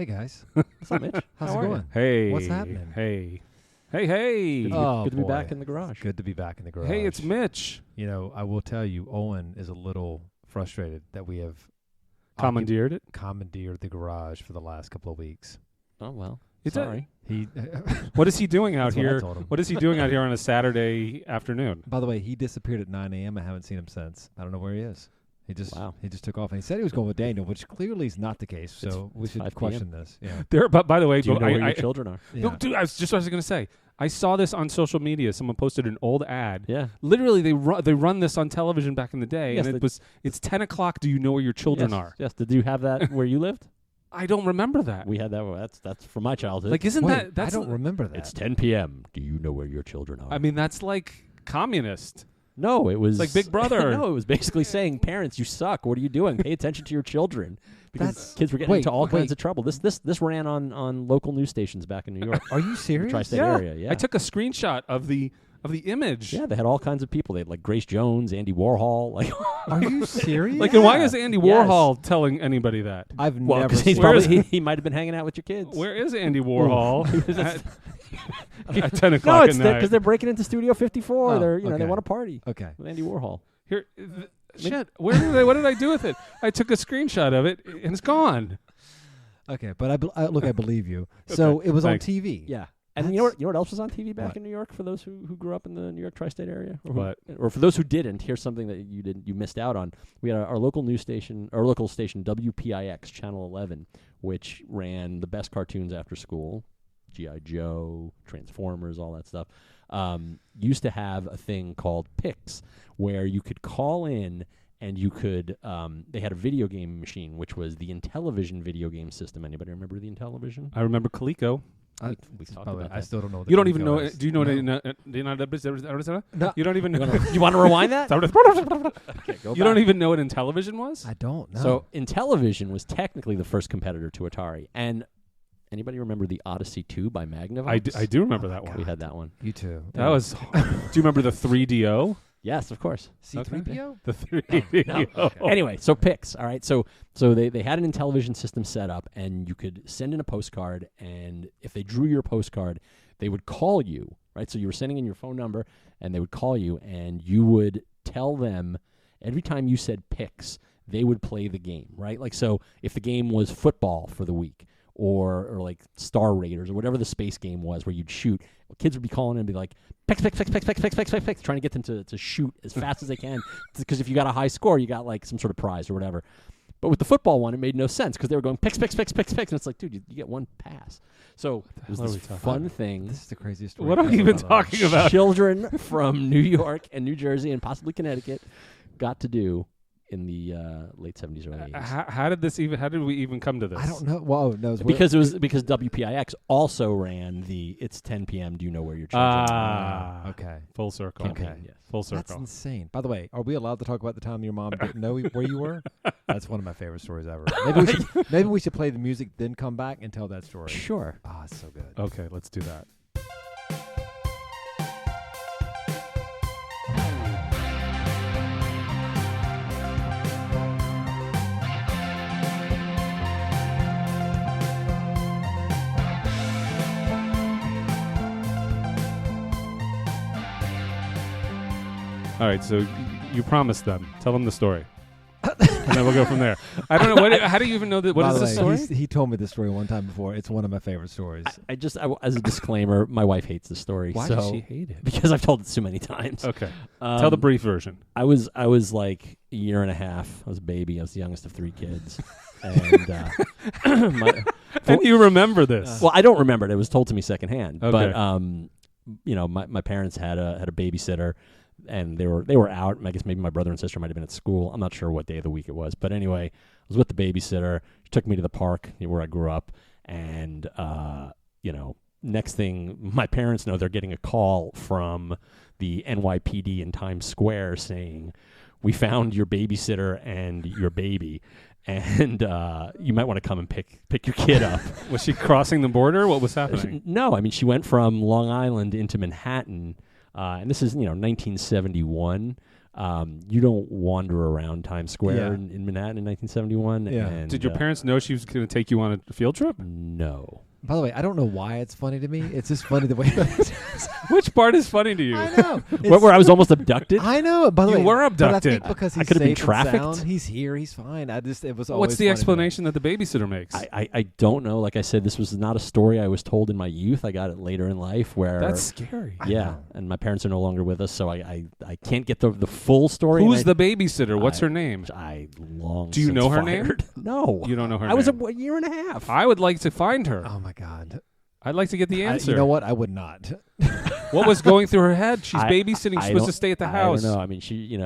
Hey guys, What's up, Mitch? how's How it are going? Hey. What's happening? Hey. Oh, Good to be boy. back in the garage. Good to be back in the garage. Hey, it's Mitch. You know, I will tell you, Owen is a little frustrated that we have Commandeered it. commandeered the garage for the last couple of weeks. Oh, well. It's Sorry. He. What is he doing out That's what I here? told him. What is he doing out here on a Saturday afternoon? By the way, he disappeared at 9 a.m. I haven't seen him since. I don't know where he is. He just took off, and he said he was going with Daniel, which clearly is not the case. So we it's should 5 question this. Yeah. There, but by the way, Do you know where your I, children are? Yeah. no, dude, I was going to say. I saw this on social media. Someone posted an old ad. Yeah. Literally, they run this on television back in the day, Yes, and it's 10 o'clock. Do you know where your children yes. are? Yes. Did you have that where you lived? I don't remember that. We had that. That's from my childhood. Like, isn't Wait, that's I don't remember that. it's 10 p.m. Do you know where your children are? I mean, that's like communist. no, it was like Big Brother. No, it was basically saying, parents, you suck. What are you doing? Pay attention to your children. Because That's- kids were getting wait, into all wait. kinds of trouble. This ran on local news stations back in New York. Are you serious? Tri-state Yeah. area. Yeah. I took a screenshot of the image. Yeah, they had all kinds of people. They had like Grace Jones, Andy Warhol. Like, Are you serious? Like, and why is Andy Yes. Warhol telling anybody that? I've well, never. because he's seen Where probably is- he might have been hanging out with your kids. Where is Andy Warhol at 10 No, o'clock it's at night? because they're breaking into Studio 54. Oh, They're they okay. want to party Okay. with Andy Warhol. Here, shit. What did I do with it? I took a screenshot of it, and it's gone. Okay, but look, I believe you. So it was thanks. on TV. Yeah. And That's- you know what else was on TV back What? in New York for those who grew up in the New York tri-state area? Or, What? or for those who didn't, here's something that you missed out on. We had our local news station, our local station WPIX Channel 11, which ran the best cartoons after school, G.I. Joe, Transformers, all that stuff. Used to have a thing called Pix, where you could call in and you could they had a video game machine, which was the Intellivision video game system. Anybody remember the Intellivision? I remember Coleco. We talked By the way, about I that. still don't know. What You don't the even Coleco know. is. Do you know? No. Do you know? No. You don't even know. You want to rewind that? Okay, go You don't even know what Intellivision was? I don't know. So Intellivision was technically the first competitor to Atari. And anybody remember the Odyssey 2 by Magnavox? I do remember that We one. had that one. you too. That was. Do you remember the 3DO? Yes, of course. C3PO. The 3DO. Anyway, so Pix. All right. So they had an Intellivision system set up, and you could send in a postcard, and if they drew your postcard, they would call you, right? So you were sending in your phone number, and they would call you, and you would tell them every time you said Pix, they would play the game, right? Like, so if the game was football for the week, or like Star Raiders or whatever the space game was where you'd shoot, kids would be calling in and be like, Pix, Pix, Pix, Pix, Pix, Pix, Pix, Pix, Pix, trying to get them to shoot as fast as they can, because if you got a high score, you got like some sort of prize or whatever. But with the football one, it made no sense because they were going Pix, Pix, Pix, Pix, Pix, and it's like, dude, you get one pass. So it was hell are this we talking fun about? thing. This is the craziest story. What are we even talking about? Children from New York and New Jersey and possibly Connecticut got to do in the late 70s, early 80s. How did we even come to this? I don't know. Whoa, no. Because WPIX also ran the It's 10 p.m. Do you know where your children are? Okay. Full circle. Okay. Yes. Full That's circle. insane. By the way, are we allowed to talk about the time your mom didn't know where you were? That's one of my favorite stories ever. Maybe we should play the music, then come back and tell that story. Sure. Ah, it's so good. Okay, let's do that. All right, so you promised them. Tell them the story. And then we'll go from there. I don't know. How do you even know that? What By is the the way, story? he told me this story one time before. It's one of my favorite stories. As a disclaimer, my wife hates the story. Why so does she hate it? Because I've told it so many times. Okay. Tell the brief version. I was like a year and a half. I was a baby. I was the youngest of 3 kids. And And you remember this. well, I don't remember it. It was told to me secondhand. Okay. But my parents had a babysitter, and they were out. I guess maybe my brother and sister might have been at school. I'm not sure what day of the week it was. But anyway, I was with the babysitter. She took me to the park where I grew up, and next thing my parents know, they're getting a call from the NYPD in Times Square saying, "We found your babysitter and your baby, and you might want to come and pick your kid up." Was she crossing the border? What was happening? No, I mean, she went from Long Island into Manhattan, and this is 1971. You don't wander around Times Square Yeah. in Manhattan in 1971. Yeah. And, Did your parents know she was going to take you on a field trip? No. By the way, I don't know why it's funny to me. It's just funny the way. Which part is funny to you? I know. Where I was almost abducted? I know. By the You way, were but I abducted. think because I he's could've been safe and trafficked. sound, he's here. He's fine. It was always. What's the funny to me. explanation that the babysitter makes? I don't know. Like I said, this was not a story I was told in my youth. I got it later in life where... That's scary. Yeah, and my parents are no longer with us, so I can't get the full story. Who's and the babysitter? What's her name? I long Do you since know her fired. name? No. You don't know her I was name. a year and a half. I would like to find her. Oh my God. I'd like to get the answer. You know what? I would not. What was going through her head? She's I- babysitting. I She's supposed don't- to stay at the I house. don't know. I mean, she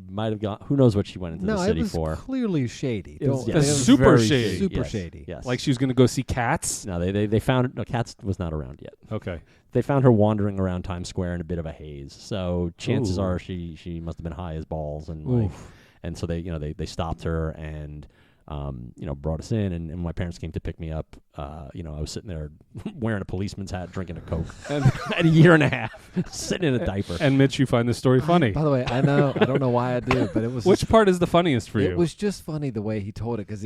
might have gone. Who knows what she went into No, the it city was for? clearly shady. It was- Don't- yeah, That's it was super very shady. Super Yes, shady. Yes. Like she was going to go see cats? No, they found no Cats was not around yet. Okay. They found her wandering around Times Square in a bit of a haze. So chances Ooh. are she must have been high as balls and Oof. and so they stopped her and brought us in and my parents came to pick me up. I was sitting there wearing a policeman's hat, drinking a Coke, at a year and a half, sitting in a diaper. And Mitch, you find this story funny. By the way, I know. I don't know why I do, but it was. Which part is the funniest for you? It was just funny the way he told it because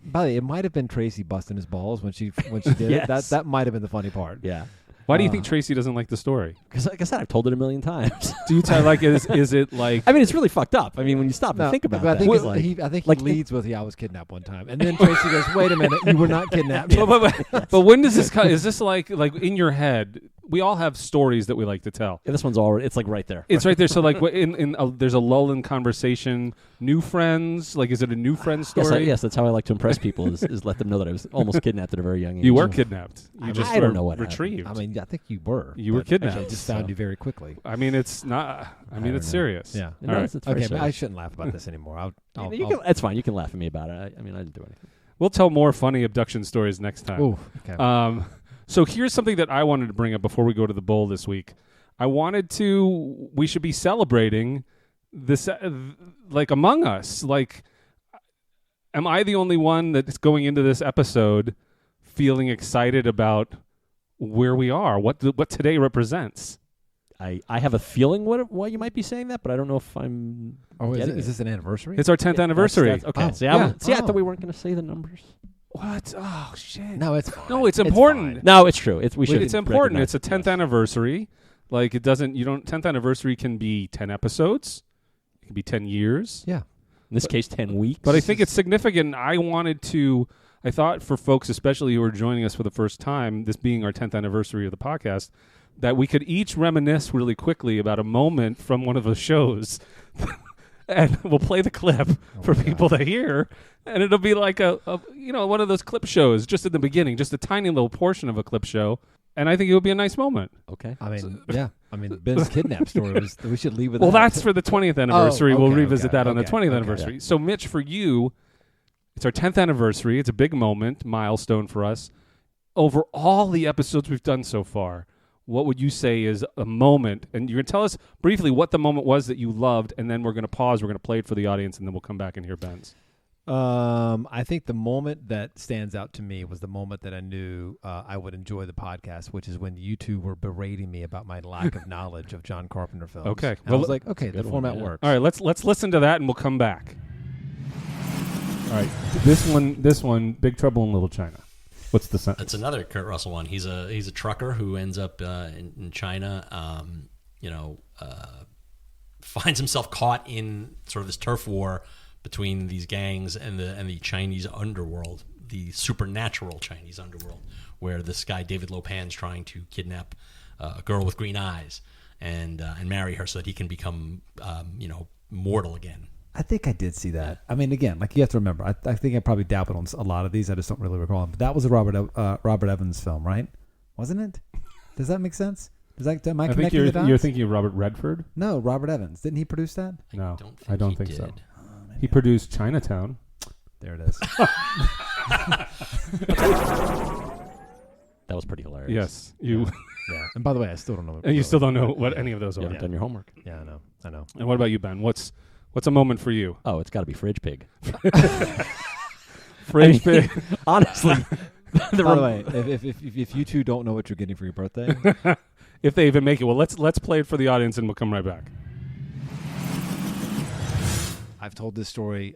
by the way, it might have been Tracy busting his balls when she did it. Yes. That might have been the funny part. Yeah, Why do you think Tracy doesn't like the story? because like I said, I've told it a million times. Do you tell is it like I mean, it's really fucked up. I mean, when you stop and think about but that, I think, it's like, I think like- he leads with, "Yeah, I was kidnapped one time," and then Tracy goes, "Wait a minute, you were not kidnapped." but when does this come? Is this like in your head? We all have stories that we like to tell. yeah, this one's already. It's like right there. It's right there. So like there's a lull in conversation. New friends, like is it a new friend story? Yes, that's how I like to impress people is let them know that I was almost kidnapped at a very young age. You were kidnapped. You I just don't were know what happened. retrieved. I mean, I think you were. You were but kidnapped, I just found so. you very quickly. I mean, it's not. I mean, don't it's know. serious. Yeah. No, All right. it's very Okay, but I serious. shouldn't laugh about this anymore. I'll That's fine. You can laugh at me about it. I mean, I didn't do anything. We'll tell more funny abduction stories next time. Ooh, okay. So here's something that I wanted to bring up before we go to the bowl this week. We should be celebrating this, like Among Us. Like, am I the only one that's going into this episode feeling excited about where we are, what today represents? I have a feeling why you might be saying that, but I don't know if I'm. Oh, getting is it. this an anniversary? It's our 10th anniversary. Okay. Oh, See, yeah. I thought we weren't going to say the numbers. What? Oh, shit. No, it's fine. No, it's important. fine. No, it's true. We should. It's important. recognize It's a 10th yes. anniversary. Like, 10th anniversary can be 10 episodes. It can be 10 years. Yeah. In this case, 10 weeks. But I think it's significant. I thought for folks, especially who are joining us for the first time, this being our 10th anniversary of the podcast, that we could each reminisce really quickly about a moment from one of the shows. And we'll play the clip for people to hear. And it'll be like a one of those clip shows just at the beginning, just a tiny little portion of a clip show. And I think it would be a nice moment. Okay. I mean, yeah. I mean, Ben's kidnap story we should leave with Well, that. that's for the 20th anniversary. We'll okay, revisit that on the okay, 20th okay. anniversary. So, Mitch, for you, it's our 10th anniversary. It's a big moment, milestone for us. Over all the episodes we've done so far, what would you say is a moment? And you're going to tell us briefly what the moment was that you loved, and then we're going to pause. We're going to play it for the audience, and then we'll come back and hear Ben's. I think the moment that stands out to me was the moment that I knew I would enjoy the podcast, which is when you two were berating me about my lack of knowledge of John Carpenter films. Okay. And I was like, okay, the good format one, yeah. works. All right, let's listen to that, and we'll come back. All right, this one, Big Trouble in Little China. What's the sentence? That's another Kurt Russell one. He's a trucker who ends up in China. Finds himself caught in sort of this turf war between these gangs and the Chinese underworld, the supernatural Chinese underworld, where this guy David Lopan's trying to kidnap a girl with green eyes and marry her so that he can become mortal again. I think I did see that. I mean, again, like you have to remember, I think I probably dabbled on a lot of these. I just don't really recall them. But that was a Robert Evans film, right? Wasn't it? Does that make sense? Am I I think connecting the dots? you're thinking of Robert Redford. No, Robert Evans. Didn't he produce that? No, I I don't he think did. so. He produced Chinatown. There it is. That was pretty hilarious. Yes, you. Yeah. And by the way, I still don't know. And you still don't know what any of those You are. haven't done your homework. Yeah, I know. And what about you, Ben? What's a moment for you? Oh, it's got to be Fridge Pig. Fridge Pig. Honestly. By the way, if you two don't know what you're getting for your birthday, If they even make it. Well, let's play it for the audience, and we'll come right back. I've told this story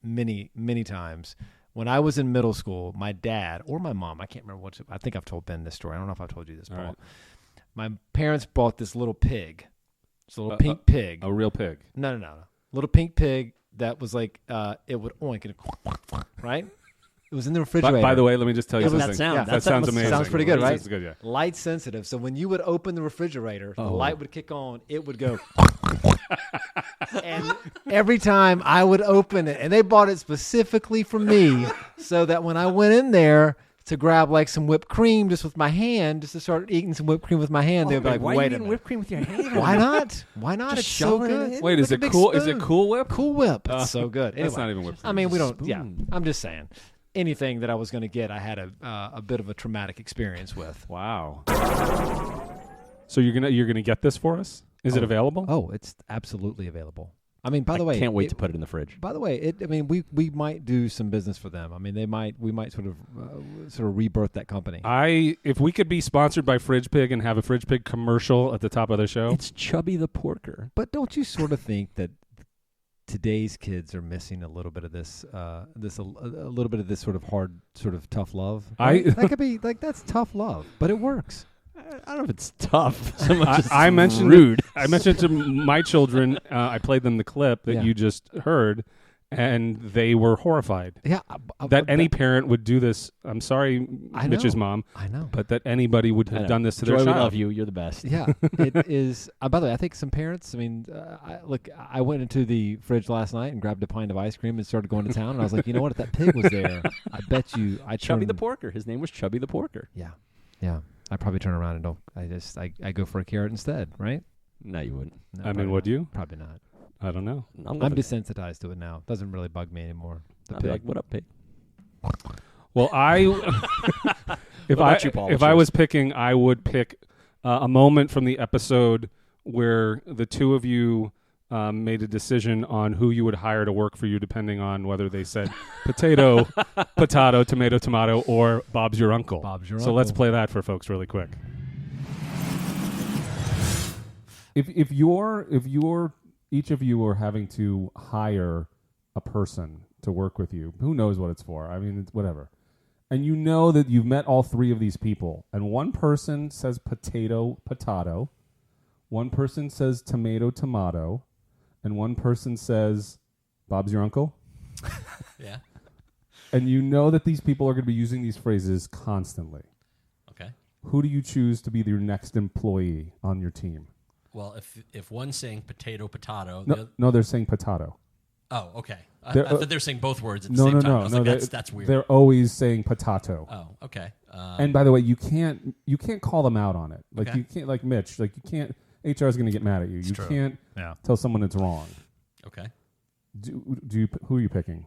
many, many times. When I was in middle school, my dad or my mom, I can't remember I think I've told Ben this story. I don't know if I've told you this, Paul. Right. My parents bought this little pig. It's a little pink pig. A real pig. No. Little pink pig that was like, it would oink and right? It was in the refrigerator. By the way, let me just tell you That something. sound. Yeah. That sounds amazing. Sounds pretty good, right? It's good, yeah. Light sensitive. So when you would open the refrigerator, the light would kick on. It would go. And every time I would open it, and they bought it specifically for me, so that when I went in there to grab like some whipped cream just with my hand, just to start eating some whipped cream with my hand, they'd be like, why "Wait are a you eating minute, whipped cream with your hand? why not? Why not? Just It's so shove it good. in. Wait, is Like a it big cool? Is it spoon. Cool Whip? Cool Whip. It's so good. Anyway, That's not even whipped cream. I mean, we It's a don't. Yeah, spoon. I'm just saying. Anything that I was going to get, I had a bit of a traumatic experience with. Wow. So you're gonna get this for us? Is it available? Oh, it's absolutely available. I mean, by the way, can't wait to put it in the fridge. By the way, we might do some business for them. I mean, we might sort of rebirth that company. If we could be sponsored by Fridge Pig and have a Fridge Pig commercial at the top of the show. It's Chubby the Porker. But don't you sort of think that today's kids are missing a little bit of this, a little bit of this sort of hard, sort of tough love? Right? That could be like that's tough love, but it works. I don't know if it's tough. So much as I mentioned rude. I mentioned to my children. I played them the clip that Yeah. you just heard, and they were horrified Yeah, that any parent would do this. I'm sorry, I Mitch's know. mom, I know. but that anybody would I have know. done this to Joy, their we child. love you. You're the best. Yeah, it is. By the way, I think some parents. I mean, I went into the fridge last night and grabbed a pint of ice cream and started going to town. And I was like, you know what? If that pig was there, I bet you I Chubby the turned- Porker. His name was Chubby the Porker. Yeah. I probably turn around and don't. I go for a carrot instead, right? No, you wouldn't. No, I mean, probably would not. you? Probably not. I don't know. I'm I'm desensitized to it now. It doesn't really bug me anymore. The I'll be pig. like, what up, pig? Well, if about you, Paul? if What's I yours? was picking, I would pick a moment from the episode where the two of you made a decision on who you would hire to work for you, depending on whether they said potato, potato, tomato, tomato, or Bob's your uncle. Bob's your So let's uncle. play that for folks really quick. If you're each of you are having to hire a person to work with you, who knows what it's for? I mean, it's whatever. And you know that you've met all three of these people, and one person says potato, potato, one person says tomato, tomato, and one person says Bob's your uncle. Yeah. And you know that these people are going to be using these phrases constantly. Okay. Who do you choose to be your next employee on your team? Well, if one's saying potato, potato. No, they're saying potato. Oh, okay. I They're- thought they're saying both words at the No, same no, time. no, I was no. like, that's weird. They're always saying potato. Oh, okay. And by the way, you can't call them out on it. Like Okay. you can't, like Mitch. Like you can't. HR is going to get mad at you. You true. can't Yeah. tell someone it's wrong. Okay. Who are you picking?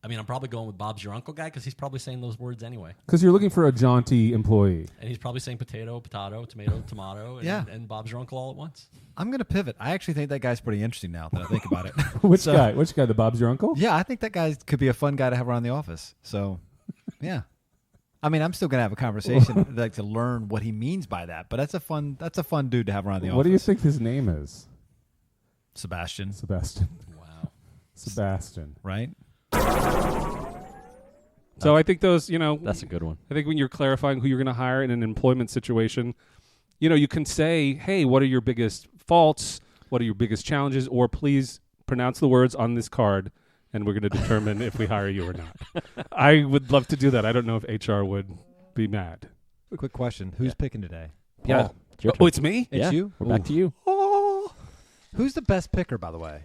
I mean, I'm probably going with Bob's your uncle guy because he's probably saying those words anyway. Because you're looking for a jaunty employee. And he's probably saying potato, potato, tomato, tomato, and, Yeah. and Bob's your uncle all at once. I'm going to pivot. I actually think that guy's pretty interesting now that I think about it. Which So- guy? Which guy? The Bob's your uncle? Yeah, I think that guy could be a fun guy to have around the office. So, yeah. I mean, I'm still going to have a conversation like to learn what he means by that, but that's a fun dude to have around the office. What do you think his name is? Sebastian, Sebastian. Wow. Sebastian. right? So I think those, That's a good one. I think when you're clarifying who you're going to hire in an employment situation, you can say, hey, what are your biggest faults? What are your biggest challenges? Or please pronounce the words on this card, and we're going to determine if we hire you or not. I would love to do that. I don't know if HR would be mad. Quick question: Who's picking today? Yeah. Paul, it's your Oh, turn. it's me? It's Yeah, you. We're back to you. Oh, who's the best picker, by the way?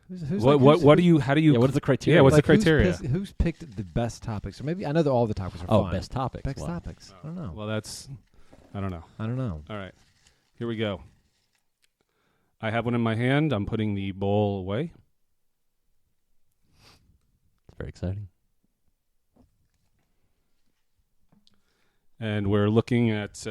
Who's What do you, how do you, Yeah, what is the criteria? Yeah, what's the like, criteria? Who's picked the best topics? Or maybe I know that all the topics are Oh, fine. best topics. Best Well, topics. I don't know. Well, I don't know. I don't know. All right. Here we go. I have one in my hand. I'm putting the bowl away. It's very exciting. And we're looking at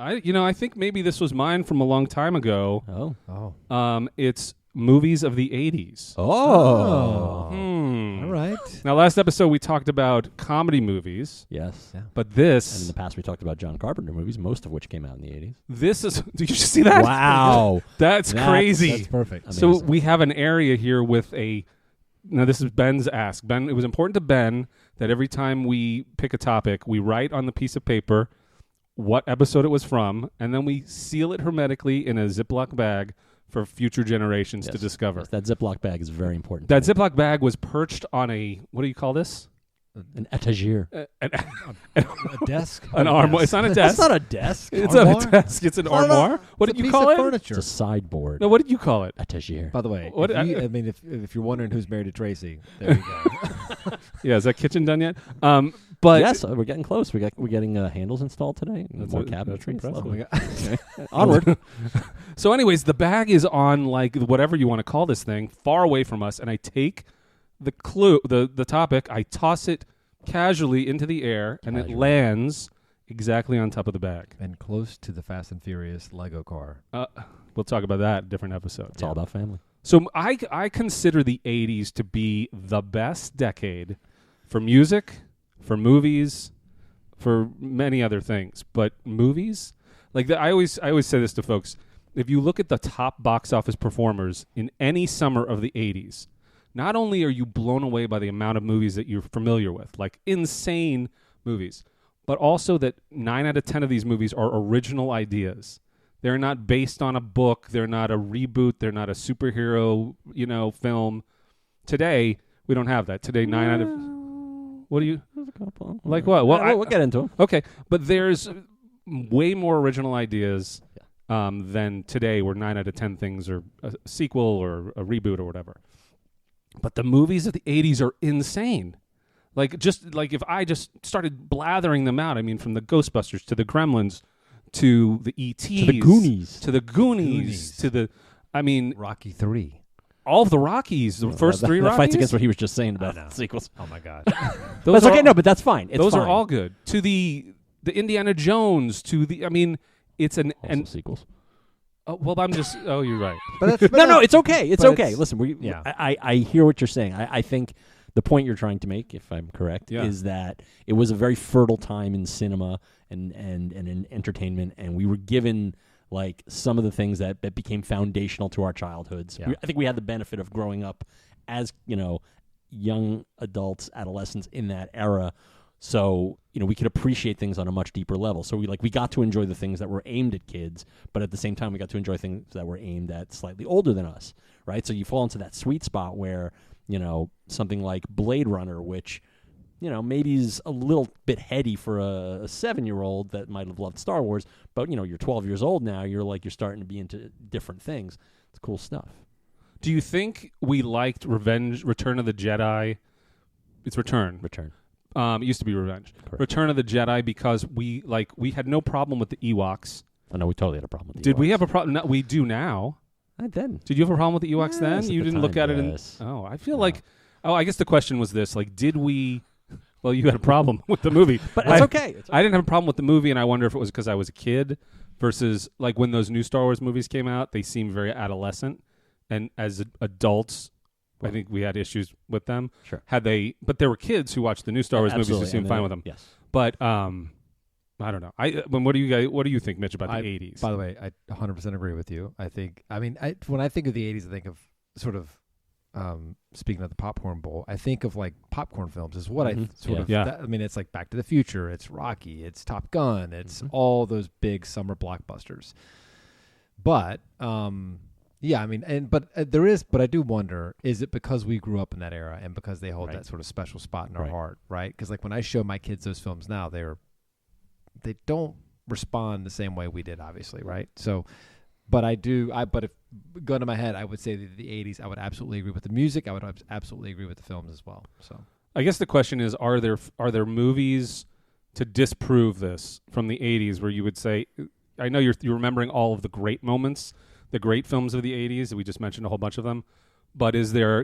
I think maybe this was mine from a long time ago. Oh. Oh. It's movies of the 80s. Oh. I All right. Now, last episode we talked about comedy movies, Yes. Yeah. but And in this the past, we talked about John Carpenter movies, most of which came out in the 80s. is. Did you see that? Wow. That's crazy. That's perfect. So Amazing. we have an area here with a. Now this is Ben's ask. Ben, it was important to Ben that every time we pick a topic, we write on the piece of paper what episode it was from, and then we seal it hermetically in a Ziploc bag for future generations to Yes. discover. Yes, that Ziploc bag is very important. That to me. Ziploc bag was perched on a, what do you call this? An etagere. A desk. An armoire. It's not a desk. That's not a desk. It's not Armoire? a desk. It's an armoire. What did you call it? Furniture. It's a sideboard. No, what did you call it? Etagere. By the way, What- if you're wondering who's married to Tracy, there you go. Yeah, is that kitchen done yet? But yes, we're getting close. We're getting handles installed today. More that's cabinetry. impressive. Oh my God. Onward. So, anyways, the bag is on like whatever you want to call this thing, far away from us, and I take the the topic, I toss it casually into the air, and it Casually. lands exactly on top of the bag. And close to the Fast and Furious Lego car. We'll talk about that in a different episode. It's all about family. So I consider the 80s to be the best decade for music, for movies, for many other things. But movies, like I always say this to folks, if you look at the top box office performers in any summer of the 80s, not only are you blown away by the amount of movies that you're familiar with, like insane movies, but also that 9 out of 10 of these movies are original ideas. They're not based on a book. They're not a reboot. They're not a superhero, film. Today, we don't have that. Today, 9 out of... What do you... There's a couple. Like what? Well, we'll get into them. Okay, but there's way more original ideas than today, where 9 out of 10 things are a sequel or a reboot or whatever. But the movies of the 80s are insane. Like if I just started blathering them out, I mean, from the Ghostbusters to the Gremlins to the E.T.s To the Goonies. to the Goonies to the, I mean, Rocky 3. all of the Rockies, the first three that Rockies. fights against what he was just saying I know. about sequels. Oh my God. Those That's are okay. all- No, but that's fine. It's those fine. are all good. To the Indiana Jones, to the, I mean, it's an Also sequels. well, I'm just. Oh, you're right. But that's, No, it's okay. It's but okay. it's- Listen, yeah. I hear what you're saying. I think the point you're trying to make, if I'm correct, Yeah. is that it was a very fertile time in cinema and in entertainment, and we were given like some of the things that became foundational to our childhoods. Yeah. I think we had the benefit of growing up as young adults, adolescents in that era. So, we could appreciate things on a much deeper level. So we got to enjoy the things that were aimed at kids, but at the same time we got to enjoy things that were aimed at slightly older than us, right? So you fall into that sweet spot where, something like Blade Runner, which, maybe is a little bit heady for a 7-year-old that might have loved Star Wars, but, you're 12 years old now, you're starting to be into different things. It's cool stuff. Do you think we liked Return of the Jedi? It's Return. It used to be Revenge. Correct. Return of the Jedi, because we had no problem with the Ewoks. Oh, no, we totally had a problem with the Did we Ewoks. have a problem? No, we do now. I did. Did you have a problem with the Ewoks then? Yes, You at the didn't look time, at it yes. and... Oh, I feel No. like... Oh, I guess the question was this. Like, did we... Well, you had a problem with the movie. But it's okay. I didn't have a problem with the movie, and I wonder if it was because I was a kid versus, like, when those new Star Wars movies came out, they seemed very adolescent. And as adults, I think we had issues with them. Sure. But there were kids who watched the new Star Wars movies who Absolutely. seemed fine with them. Yes. But I don't know. What do you think, Mitch, about the 80s? By the way, I 100% agree with you. When I think of the 80s, I think of sort of, speaking of the popcorn bowl, I think of like popcorn films is what Mhm. I sort of, Yeah. it's like Back to the Future, it's Rocky, it's Top Gun, it's all those big summer blockbusters. But, but I do wonder, is it because we grew up in that era and because they hold Right. that sort of special spot in our Right. heart, right? Because like when I show my kids those films now, they don't respond the same way we did, obviously, right? So, but if gun to my head, I would say that the 80s, I would absolutely agree with the music. I would absolutely agree with the films as well. So, I guess the question is, are there movies to disprove this from the 80s where you would say, I know you're remembering all of the great moments, the great films of the 80s, we just mentioned a whole bunch of them, but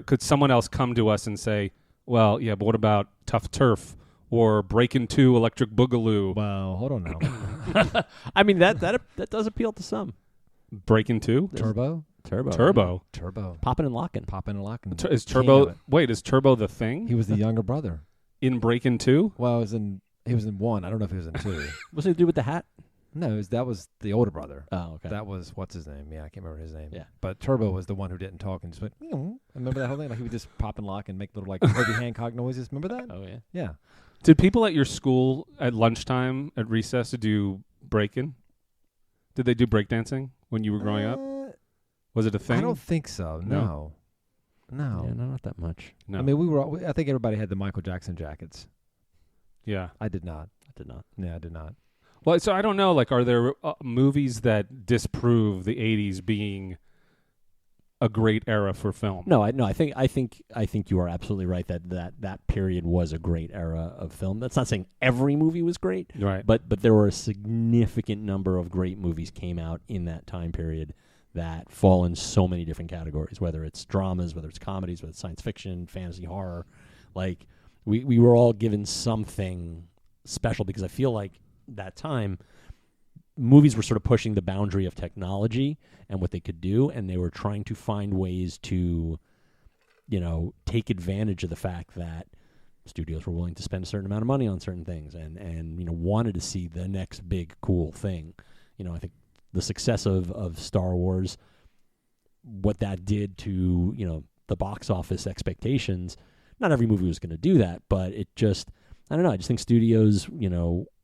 could someone else come to us and say, well, yeah, but what about Tough Turf or Breakin' 2 Electric Boogaloo? well, hold on now. I mean, that does appeal to some. Breakin' 2? Turbo? Turbo. Turbo. Poppin' and Lockin'. Poppin' and Lockin'. Is King of Turbo? it. Wait, is Turbo the thing He was the younger brother. in Breakin' 2? Well, he was in 1. I don't know if he was in 2. What's it to do with the hat? No, that was the older brother. Oh, okay. That was, what's his name? Yeah, I can't remember his name. Yeah. But Turbo was the one who didn't talk and just went, "Meow." Remember that whole thing? Like he would just pop and lock and make little like Herbie Hancock noises. Remember that? Oh, yeah. Yeah. Did people at your school at lunchtime at recess do breaking? Did they do breakdancing when you were growing up? Was it a thing? I don't think so. No. Yeah, no, not that much. No. I mean, I think everybody had the Michael Jackson jackets. yeah. I did not. I did not. Yeah, I did not. Well, so I don't know. Like, are there movies that disprove the '80s being a great era for film? No, I think you are absolutely right that period was a great era of film. That's not saying every movie was great, Right. but there were a significant number of great movies came out in that time period that fall in so many different categories, whether it's dramas, whether it's comedies, whether it's science fiction, fantasy, horror. Like we were all given something special because I feel like that time movies were sort of pushing the boundary of technology and what they could do, and they were trying to find ways to, take advantage of the fact that studios were willing to spend a certain amount of money on certain things and wanted to see the next big cool thing. I think the success of Star Wars, what that did to, the box office expectations, not every movie was going to do that, but it just, I don't know, I just think studios,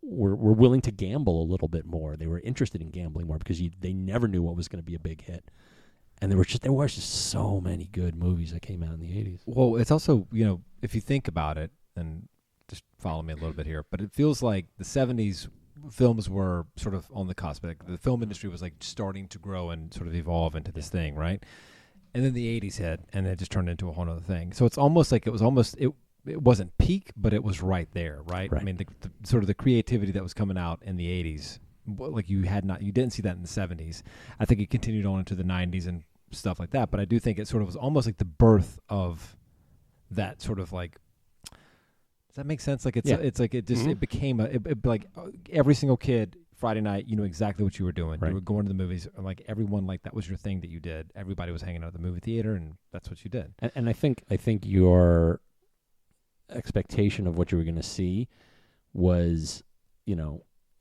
were willing to gamble a little bit more. They were interested in gambling more because they never knew what was going to be a big hit. And there was just so many good movies that came out in the 80s. Well, it's also, if you think about it, and just follow me a little bit here, but it feels like the 70s films were sort of on the cusp. Like the film industry was like starting to grow and sort of evolve into this thing, right? And then the 80s hit, and it just turned into a whole other thing. So it's almost like it wasn't peak, but it was right there, right? I mean, the sort of the creativity that was coming out in the 80s, like you didn't see that in the 70s. I think it continued on into the 90s and stuff like that, but I do think it sort of was almost like the birth of that sort of like, does that make sense? Like it's like it just, it became like every single kid Friday night, you knew exactly what you were doing. Right. You were going to the movies, and like everyone, like that was your thing that you did. Everybody was hanging out at the movie theater, and that's what you did. And I think your expectation of what you were going to see was,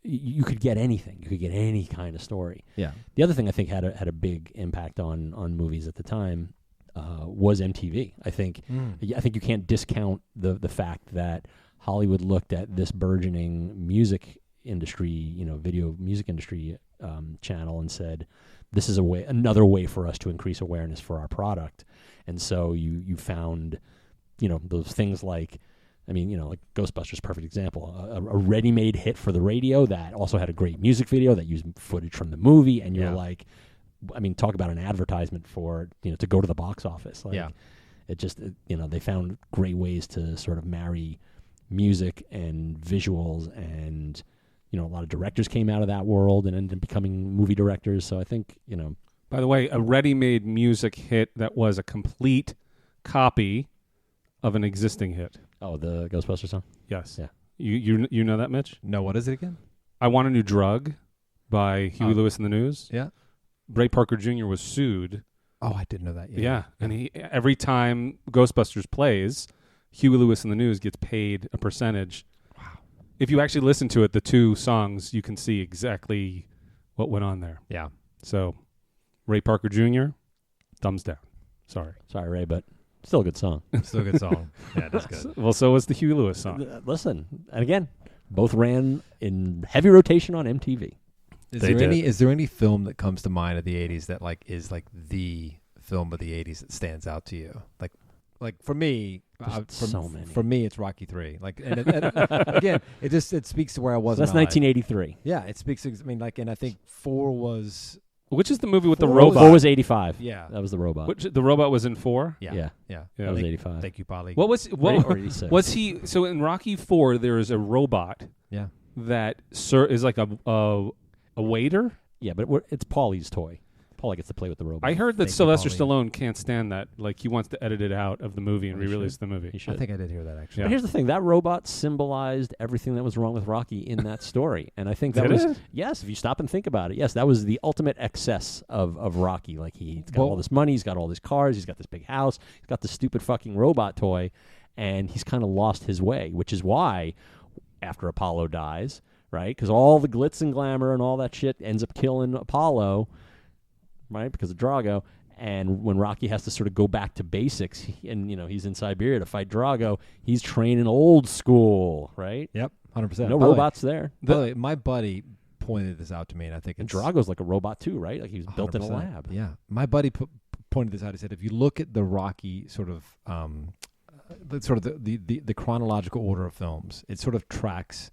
you could get anything. You could get any kind of story. Yeah. The other thing I think had a big impact on movies at the time was MTV. I think you can't discount the fact that Hollywood looked at this burgeoning music industry, video music industry channel and said, this is another way for us to increase awareness for our product. And so you found, those things like, like Ghostbusters, perfect example, a ready-made hit for the radio that also had a great music video that used footage from the movie. And you're like, talk about an advertisement for, to go to the box office. Like, it just, they found great ways to sort of marry music and visuals, and, a lot of directors came out of that world and ended up becoming movie directors. So I think, By the way, a ready-made music hit that was a complete copy of an existing hit. Oh, the Ghostbusters song? Yes. Yeah. You know that, Mitch? No, what is it again? I Want a New Drug by Huey Lewis and the News. Yeah. Ray Parker Jr. was sued. Oh, I didn't know that. Yeah. And every time Ghostbusters plays, Huey Lewis and the News gets paid a percentage. Wow. If you actually listen to it, the two songs, you can see exactly what went on there. Yeah. So, Ray Parker Jr., thumbs down. Sorry, Ray, but still a good song. Still a good song. Yeah, that's good. Well, so was the Huey Lewis song. Listen, and again, both ran in heavy rotation on MTV. Is there any film that comes to mind of the 80s that is the film of the 80s that stands out to you? Like for me, so many. For me, it's Rocky 3. And again, it speaks to where I was. So that's 1983. Yeah, it speaks. And I think 4 was. Which is the movie with the 4 robot? 4 was 85. Yeah, that was the robot. The robot was in 4? Yeah. That was 85. Thank you, Polly. What was or 86. Was he? So in Rocky 4, there is a robot. Yeah. That is like a waiter. Yeah, but it's Paulie's toy. Paulie gets to play with the robot. I heard that Thank you, Sylvester Pauline. Stallone can't stand that. Like, he wants to edit it out of the movie and Oh, he re-release should. the movie. He I should. think I did hear that actually. Yeah. But here's the thing: that robot symbolized everything that was wrong with Rocky in that story, and I think that Did was it? yes. If you stop and think about it, yes, that was the ultimate excess of Rocky. Like he's got Well- all this money, he's got all these cars, he's got this big house, he's got this stupid fucking robot toy, and he's kind of lost his way, which is why after Apollo dies, right? Because all the glitz and glamour and all that shit ends up killing Apollo, right? Because of Drago. And when Rocky has to sort of go back to basics, and he's in Siberia to fight Drago, he's training old school, right? Yep, 100%. No By the way- robots there. By the way, my buddy pointed this out to me, and I think And it's Drago's like a robot too, right? Like he was built in a 100%. lab. Yeah, my buddy pointed this out. He said, if you look at the Rocky sort of the chronological order of films, it sort of tracks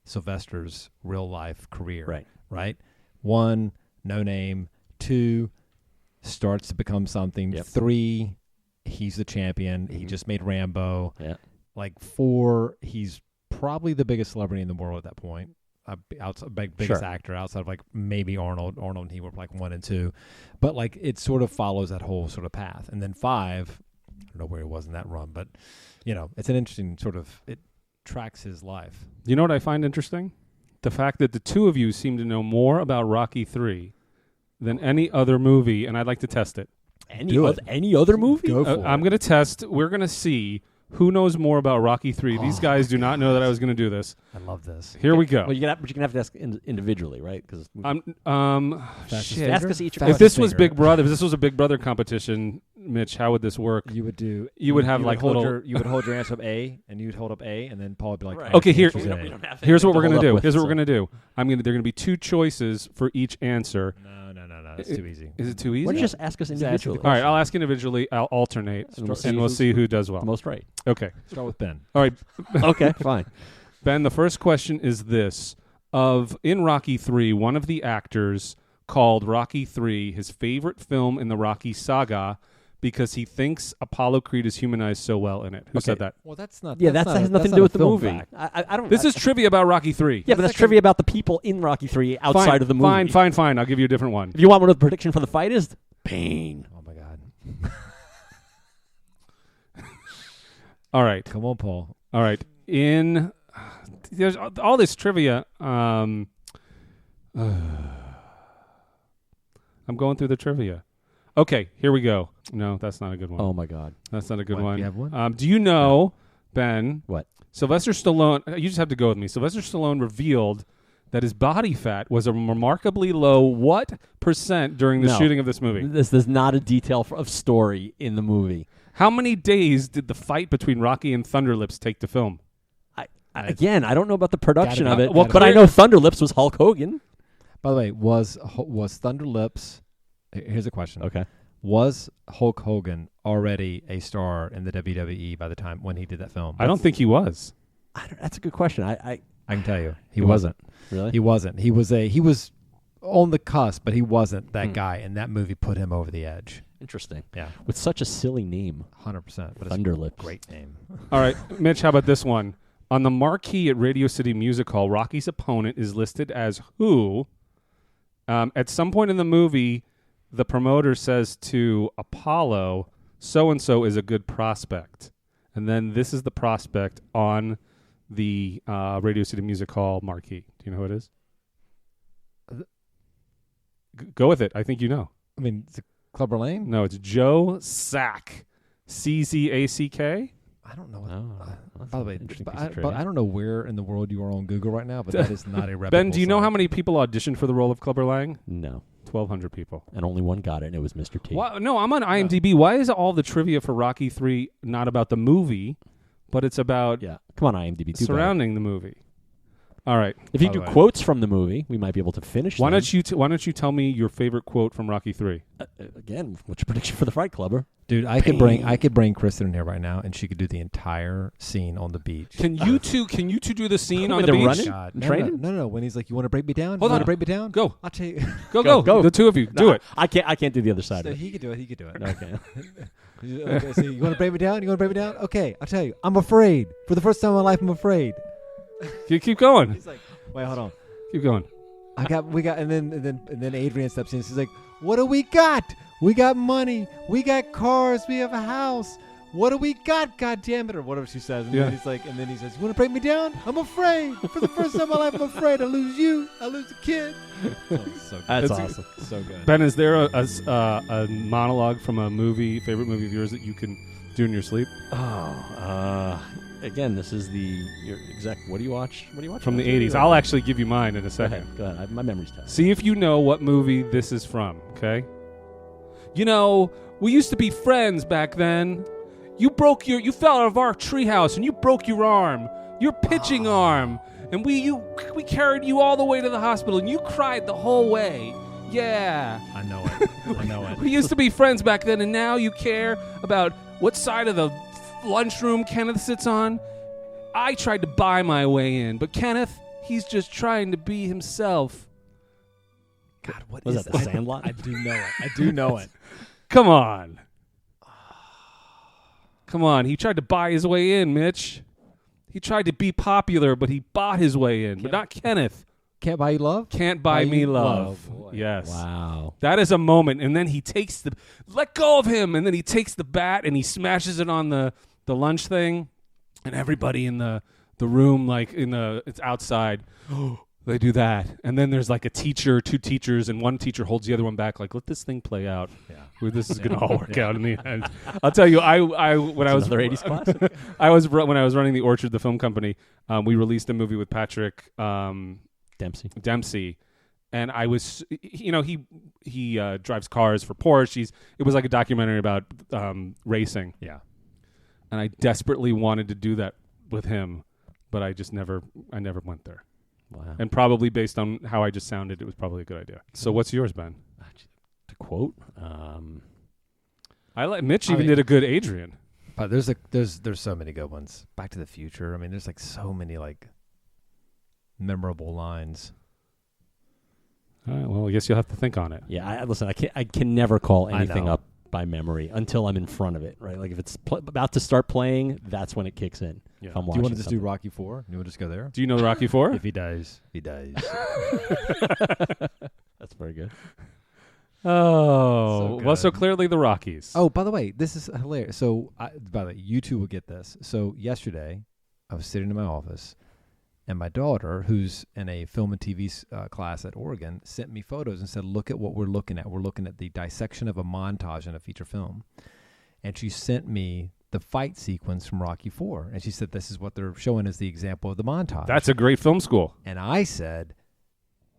Sylvester's real life career. Right. Right. 1, no name. 2, starts to become something. Yep. 3, he's the champion. He Mhm. just made Rambo. Yeah. Like 4, he's probably the biggest celebrity in the world at that point. Biggest Sure. actor outside of like maybe Arnold. Arnold and he were like 1 and 2, but like it sort of follows that whole sort of path. And then 5, I don't know where he was in that run, but it's an interesting sort of, it tracks his life. You know what I find interesting? The fact that the two of you seem to know more about Rocky 3 than any other movie, and I'd like to test it. Do it. Any other movie? Go for I'm it. going to test. We're going to see who knows more about Rocky 3. These guys do not know that I was going to do this. I love this. Here we go. Well, you're gonna have to ask individually, right? Because Fastest shit. finger? ask us each. Fastest If this was finger. Big Brother, if this was a Big Brother competition, Mitch, how would this work? You would do. You would have like hold little. you would hold your answer up A, and you'd hold up A, and then Paul would be like, Right. "Oh, Okay, the here- answer's We A." don't, we don't have Here's what anything we're to gonna hold do. up Here's what with, we're gonna do. They're gonna be 2 choices for each answer. No, that's too easy. Is it too easy? Why don't you just ask us Just ask individually? the All right, I'll ask individually. I'll alternate, And we'll see and we'll who's- see who does well. The most right. Okay. Start with Ben. All right, Okay, fine. Ben. The first question is this: in Rocky 3, one of the actors called Rocky 3 his favorite film in the Rocky saga because he thinks Apollo Creed is humanized so well in it. Who said that? Well, that's not. Yeah, that has nothing to do with the movie. I don't. This is trivia about Rocky 3. yeah, but that's trivia about the people in Rocky 3 outside of the movie. Fine. I'll give you a different one. If you want what the prediction for the fight is, pain. Oh my God! All right. Come on, Paul. All right. There's all this trivia. I'm going through the trivia. Okay, here we go. No, that's not a good one. Oh my God. That's not a good What, one. you have one? Do you know, Ben? What? Sylvester Stallone. You just have to go with me. Sylvester Stallone revealed that his body fat was a remarkably low what % during the No. shooting of this movie? This is not a detail of story in the movie. How many days did the fight between Rocky and Thunderlips take to film? Again, I don't know about the production Gotta of be- it, well, but I know Thunderlips was Hulk Hogan. By the way, was Thunderlips? Here's a question. Okay. Was Hulk Hogan already a star in the WWE by the time when he did that film? I don't think he was. That's a good question. I I can tell you, he He wasn't. really. He wasn't. He was on the cusp, but he wasn't that Hmm. guy, and that movie put him over the edge. Interesting. Yeah, With such a silly name, 100%. But it's Thunderlips. a great name. All right, Mitch, how about this one? On the marquee at Radio City Music Hall, Rocky's opponent is listed as who? At some point in the movie, the promoter says to Apollo, so-and-so is a good prospect. And then this is the prospect on the Radio City Music Hall marquee. Do you know who it is? Go with it. I think you know. I mean, is it Clubber Lane? No, it's Joe Sack. C-Z-A-C-K? I don't know. What, Oh, by the way, interesting but piece of I trivia. don't know where in the world you are on Google right now, but that is not a reputable Ben, do you know site. how many people auditioned for the role of Clubber Lang? No, 1,200 people. and only one got it, and it was Mr. T. Why, no, I'm on IMDb. Why is all the trivia for Rocky 3 not about the movie, but it's about Yeah, come on, IMDb. Too bad. surrounding the movie? All right. If you By do the way. quotes from the movie, we might be able to finish. Why them. don't you tell me your favorite quote from Rocky 3? Again, what's your prediction for the Fight Clubber? Dude, I could bring Kristen in here right now, and she could do the entire scene on the beach. Can you two do the scene on With the the beach? running? God, And no, training? no. When he's like, "You want to break me down? Hold you want on. to break me down? Go. I'll tell you." Go. The two of you. Do it. I can't do the other side So of it. he could do it. He could do it. Okay. Okay, so you want to break me down? You want to break me down? Okay, I'll tell you. I'm afraid. For the first time in my life, I'm afraid. Keep going. He's like, "Wait, hold on. Keep going. We got, and then Adrian steps in. She's like, What do we got? We got money. We got cars. We have a house. What do we got? God damn it, or whatever she says. And then he's like, and then he says, "You want to break me down? I'm afraid. For the first time in my life, I'm afraid I lose you. I lose a kid." Oh, so good. That's awesome. So good. Ben, is there a monologue from a favorite movie of yours that you can do in your sleep? Again, this is your exact. What do you watch? What do you watch From on the TV? 80s. I'll actually give you mine in a Go second. ahead. Go ahead. My memory's tough. See if you know what movie this is from, okay? You know, we used to be friends back then. You fell out of our treehouse and you broke your arm, your pitching arm, and we carried you all the way to the hospital and you cried the whole way. Yeah. I know it. I know it. We used to be friends back then, and now you care about what side of the lunchroom Kenneth sits on. I tried to buy my way in, but Kenneth, he's just trying to be himself. God, what Was is that The Sandlot? I do know it. I do know it. Come on. Come on. He tried to buy his way in, Mitch. He tried to be popular, but he bought his way in. But not Kenneth. Can't buy you love. Can't buy me love. Oh, boy. Yes. Wow. That is a moment. And then he takes let go of him. And then he takes the bat and he smashes it on the lunch thing. And everybody in the room, like it's outside. They do that. And then there's like two teachers, and one teacher holds the other one back, like, let this thing play out. Yeah. This is going to all work out in the end. I'll tell you, when I was Another 80s classic. when I was running the Orchard, the film company, we released a movie with Patrick Dempsey, and I was, he drives cars for Porsche. It was like a documentary about racing. Yeah. And I desperately wanted to do that with him, but I never went there. Wow. And probably based on how I just sounded, it was probably a good idea. So what's yours, Ben? To quote, Mitch did a good Adrian. But there's so many good ones. Back to the Future. I mean, there's like so many like memorable lines. All right, well, I guess you'll have to think on it. yeah. Listen, I can never call anything know. up by memory until I'm in front of it. Right, like if it's about to start playing, that's when it kicks in. Yeah. If I'm Do you watching want to just do something. Rocky 4? You want to just go there? Do you know Rocky IV? If he dies, he dies. That's very good. Oh, So well, so good. clearly the Rockies. Oh, by the way, this is hilarious. So, by the way, you two will get this. So, yesterday, I was sitting in my office, and my daughter, who's in a film and TV class at Oregon, sent me photos and said, "Look at what we're looking at. We're looking at the dissection of a montage in a feature film." And she sent me the fight sequence from Rocky IV, and she said, "This is what they're showing as the example of the montage." That's a great film school. And I said,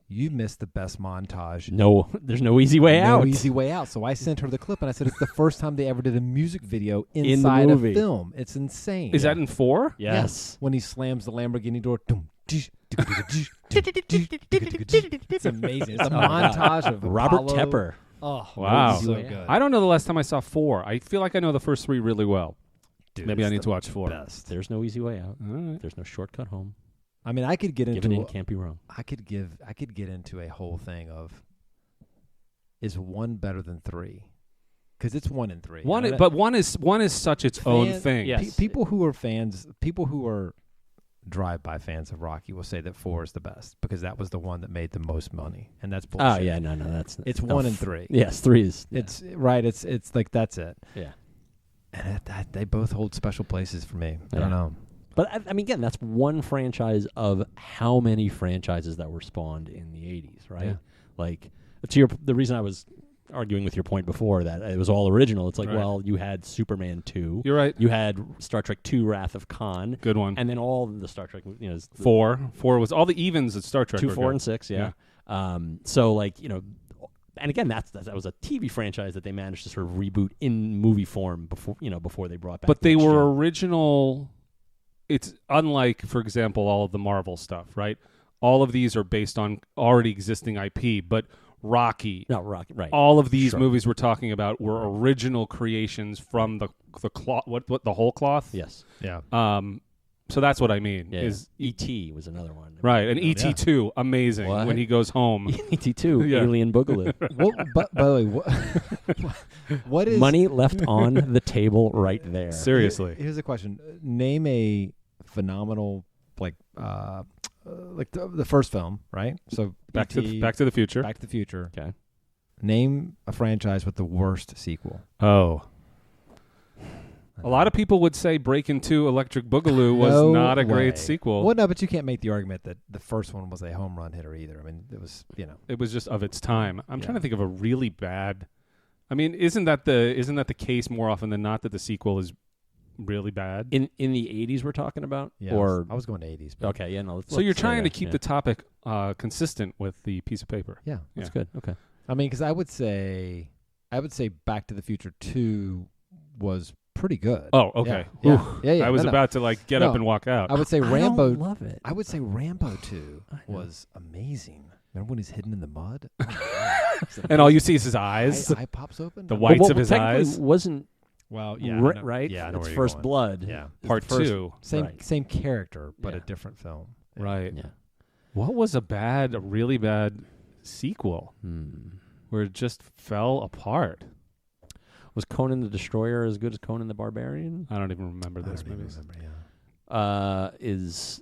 "You missed the best montage." No, there's no easy way No out. easy way out. So I sent her the clip, and I said, "It's the first time they ever did a music video inside movie. a film. It's insane." Is that in 4? Yes. When he slams the Lamborghini door. It's amazing. It's a montage of Robert Apollo. Tepper. Oh, Wow. so Yeah. good. I don't know the last time I saw 4. I feel like I know the first 3 really well. Dude, Maybe I it's need the to watch 4. best. There's no easy way out. All right. There's no shortcut home. I mean, I could get Giving into in can't be wrong. I could get into a whole thing of, is 1 better than 3? Because it's 1 and 3. But one is such its own thing. Yes. People who are drive-by fans of Rocky will say that 4 is the best because that was the one that made the most money, and that's bullshit. Oh yeah, no, that's It's no, 1 and 3. Yes, 3 is. Yeah. It's right. It's like that's it. yeah. And they both hold special places for me. I Yeah. don't know. But I mean, again, that's one franchise of how many franchises that were spawned in the 80s, right? Yeah. Like, the reason I was arguing with your point before that it was all original. It's like, Right. well, you had Superman 2. You're right. You had Star Trek 2, Wrath of Khan. Good one. And then all the Star Trek, 4 was all the evens at Star Trek. 2, were 4, good. and 6, yeah. So, like, and again, that was a TV franchise that they managed to sort of reboot in movie form before they brought back. But they Next were Gen. original. It's unlike, for example, all of the Marvel stuff, right? All of these are based on already existing IP, but Rocky, No, Rocky, right. all of these Sure. movies we're talking about were original creations from the cloth, what the whole cloth. Yes. Yeah. So that's what I mean. Yeah. Is E.T. was another one. right, and E.T. 2, amazing What? when he goes home. E.T. 2, Yeah. Alien Boogaloo. But by the way, what is Money left on the table right there. Seriously. Here's a question: name a phenomenal like the first film, right? So Back to E.T., the Future. Back to the Future. Okay. Name a franchise with the worst sequel. Oh. A lot of people would say Breakin' 2 Electric Boogaloo was No not a way. great sequel. Well, no, but you can't make the argument that the first one was a home run hitter either. I mean, it was, It was just of its time. I'm Yeah. trying to think of a really bad. I mean, isn't that the case more often than not that the sequel is really bad? In the 80s we're talking about? yeah. Or I was going to 80s. But okay, yeah, no. So you're let's say trying to that, keep yeah. the topic consistent with the piece of paper. Yeah. That's Yeah. good. Okay. I mean, because I would say Back to the Future 2 was pretty good. Oh, okay. Yeah. Ooh. Yeah. I was no. about to get up No. and walk out. I would say I Rambo. don't love it. I would say Rambo 2 I know. was amazing. Remember when he's hidden in the mud? And all you see is his eyes, Eye pops open. the I'm whites like, of his technically eyes. Wasn't Well, right? Yeah, I know it's where you're First going. Blood. Yeah. is Part the first- 2. Same Right. same character, but a Yeah. different film. Right. Yeah. What was a really bad sequel where it just fell apart? Was Conan the Destroyer as good as Conan the Barbarian? I don't even remember I those don't even movies. remember, yeah. There's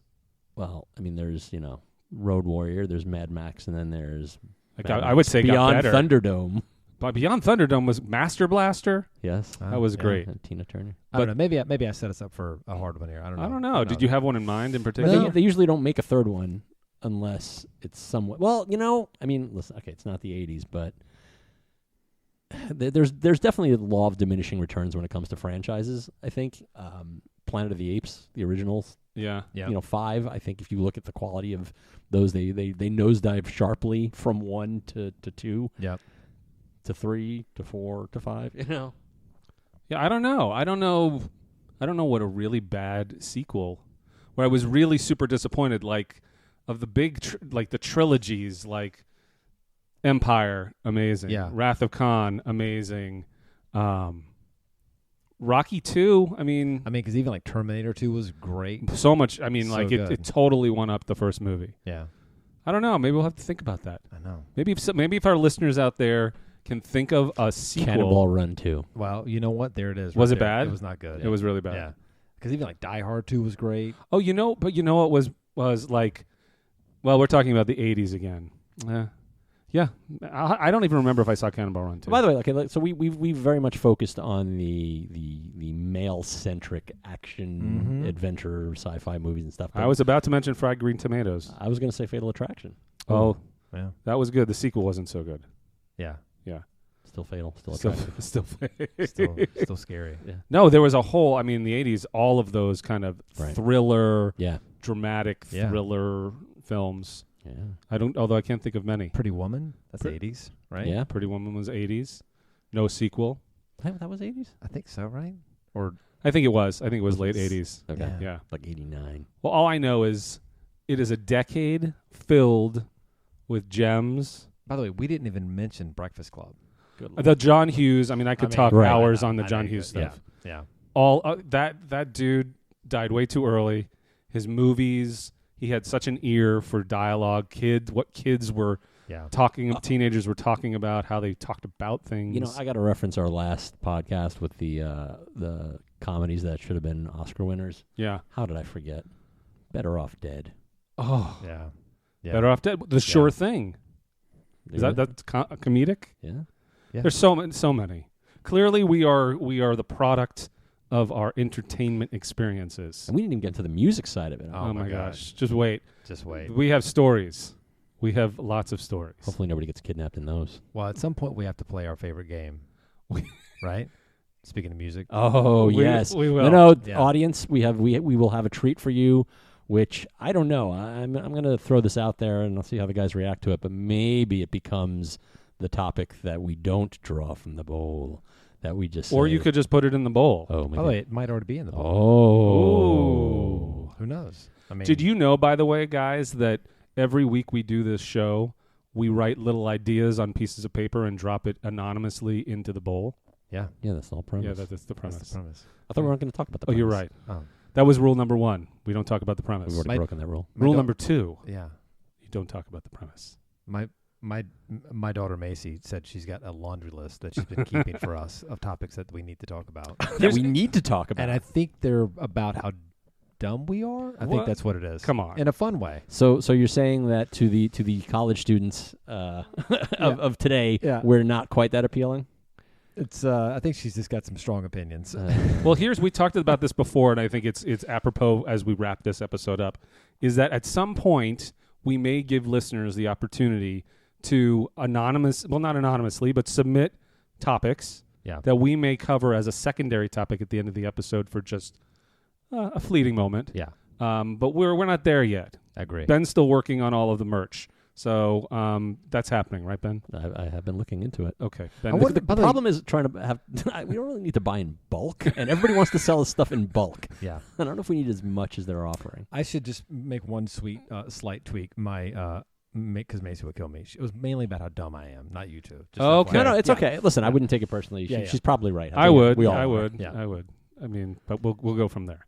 Road Warrior, there's Mad Max, and then there's Like Mad I would Max say Beyond got better. Thunderdome. But Beyond Thunderdome was Master Blaster. Yes, That was yeah. great. and Tina Turner. I don't know. Maybe I set us up for a hard one here. I don't know. I don't know. Did you have one in mind in But particular? they usually don't make a third one unless it's somewhat. Well, listen. Okay, it's not the '80s, but there's definitely a law of diminishing returns when it comes to franchises. I think Planet of the Apes, the originals, Yeah. Yeah. 5. I think if you look at the quality of those, they nosedive sharply from 1 to 2 Yep. to 3 to 4 to 5. Yeah, I don't know. I don't know what a really bad sequel where I was really super disappointed, like of the big the trilogies, like Empire, amazing. Yeah. Wrath of Khan, amazing. Rocky 2, I mean, because even like Terminator 2 was great. so much. I mean, So like good. it totally won up the first movie. Yeah. I don't know. Maybe we'll have to think about that. I know. Maybe if our listeners out there can think of a sequel. Cannonball Run 2. Well, you know what? There it is. Was right it there. bad? It was not good. It was really bad. Yeah. Because even like Die Hard 2 was great. Oh, but you know what was like? Well, we're talking about the '80s again. Yeah. I don't even remember if I saw Cannonball Run 2. By the way, okay, so we very much focused on the male centric action adventure sci-fi movies and stuff. I was about to mention Fried Green Tomatoes. I was going to say Fatal Attraction. Oh, Yeah. that was good. The sequel wasn't so good. Yeah. Still fatal. Still Still, attractive. Still scary. Yeah. No, there was a whole. I mean, the '80s, all of those kind of Right. thriller, Yeah. dramatic Yeah. thriller films. Yeah. Although I can't think of many. Pretty Woman. That's Pre- 80s, right? Yeah. Pretty Woman was '80s. No sequel. That was 80s? I think so, right? Or I think it was. I think it was late '80s. Okay. Yeah. Yeah. Like 89. Well, all I know is it is a decade filled with gems. by the way, we didn't even mention Breakfast Club. Good The John Hughes. I mean, I could talk Right. hours I know, on the I know John you Hughes could. stuff. Yeah. All that dude died way too early. His movies. He had such an ear for dialogue. What kids were Yeah. talking. Teenagers were talking about how they talked about things. I got to reference our last podcast with the comedies that should have been Oscar winners. Yeah. How did I forget? Better Off Dead. Oh, Yeah. Yeah. Better Off Dead. The Sure Thing. Is Really? that's comedic? Yeah. Yeah. There's so many. Clearly, we are the product of our entertainment experiences. And we didn't even get to the music side of it. Oh Oh my my God. gosh! Just wait. Just wait. We have stories. We have lots of stories. Hopefully nobody gets kidnapped in those. Well, at some point we have to play our favorite game. Right? Speaking of music. Oh, We- yes. we will. No, Yeah. audience, we will have a treat for you, which I don't know. I'm going to throw this out there and I'll see how the guys react to it, but maybe it becomes the topic that we don't draw from the bowl, that we just Or say, you could just put it in the bowl. Oh, By maybe. the way, it might already be in the book. Oh. Who knows? I mean, Did you know, by the way, guys, that every week we do this show, we write little ideas on pieces of paper and drop it anonymously into the bowl? Yeah. Yeah, that's the whole premise. Yeah, that's the premise. That's the premise. I thought we weren't going to talk about the Oh, premise. you're right. Oh. That was rule number 1. We don't talk about the premise. We've already My- broken that rule. My Rule dau- number 2, Yeah. you don't talk about the premise. My daughter Macy said she's got a laundry list that she's been keeping for us of topics that we need to talk about. That we need to talk about. And I think they're about how dumb we are. I What? think that's what it is. Come on. In a fun way. So you're saying that to the college students of today, Yeah. we're not quite that appealing? It's. I think she's just got some strong opinions. Well, we talked about this before, and I think it's apropos as we wrap this episode up, is that at some point we may give listeners the opportunity to not anonymously, but submit topics Yeah. that we may cover as a secondary topic at the end of the episode for just a fleeting moment. Yeah. But we're not there yet. I agree. Ben's still working on all of the merch. So that's happening, right, Ben? I have been looking into it. Okay. I Ben, wonder- The By the way- problem is trying to have. We don't really need to buy in bulk, and everybody wants to sell us stuff in bulk. Yeah. I don't know if we need as much as they're offering. I should just make one slight tweak. Because Macy would kill me. It was mainly about how dumb I am, not you two. Just Okay. FYI. No, it's Yeah. okay. Listen, I wouldn't take it personally. Yeah, yeah. She's probably right. I would. We all I are. would. Yeah. I would. I mean, but we'll go from there.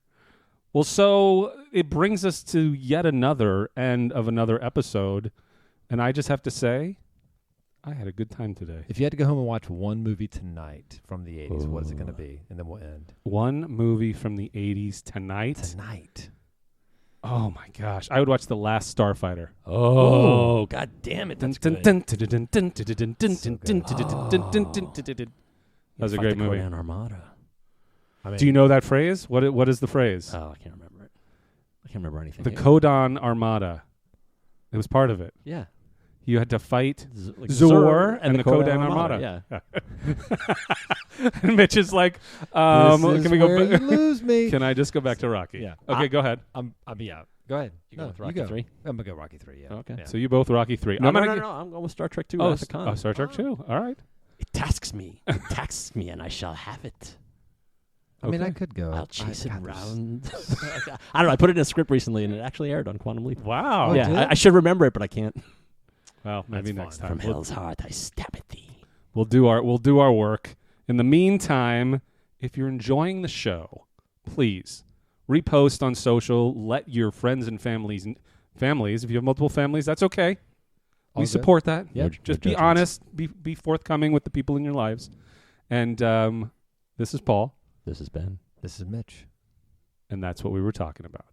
Well, so it brings us to yet another end of another episode, and I just have to say, I had a good time today. If you had to go home and watch one movie tonight from the 80s, what is it going to be? And then we'll end. One movie from the 80s tonight. Tonight. Oh my gosh, I would watch The Last Starfighter. Oh, God damn it! That's good. That was a Fight great the movie. Korean Armada. I mean, Do you know that phrase? What is the phrase? Oh, I can't remember it. I can't remember anything. The Kodan Armada. It was part of it. Yeah. You had to fight Like Zor and the Kodan Armada. Yeah. And Mitch is like, this is can we go where back? you lose me. Can I just go back to Rocky? Yeah. Okay, go ahead. Yeah. Go ahead. You go with No, Rocky go. 3? I'm going to go Rocky 3, yeah. Okay. Yeah. So you both Rocky 3. No, I'm no, gonna no, gi- no. I'm going with Star Trek 2. Oh, Wrath of Khan. Star Trek 2. All right. It tasks me. It tasks me, and I shall have it. I mean, Okay. I could go. I'll chase it God, around. I don't know. I put it in a script recently, and it actually aired on Quantum Leap. Wow. Oh, yeah, did? I should remember it, but I can't. Well, maybe That's next fine. time. From hell's heart, I stab at thee. We'll do our work. In the meantime, if you're enjoying the show, please repost on social. Let your friends and families. If you have multiple families, that's okay. All We good. support that. Yeah. Just be honest. Be forthcoming with the people in your lives. And this is Paul, This has been. This is Mitch. and that's what we were talking about.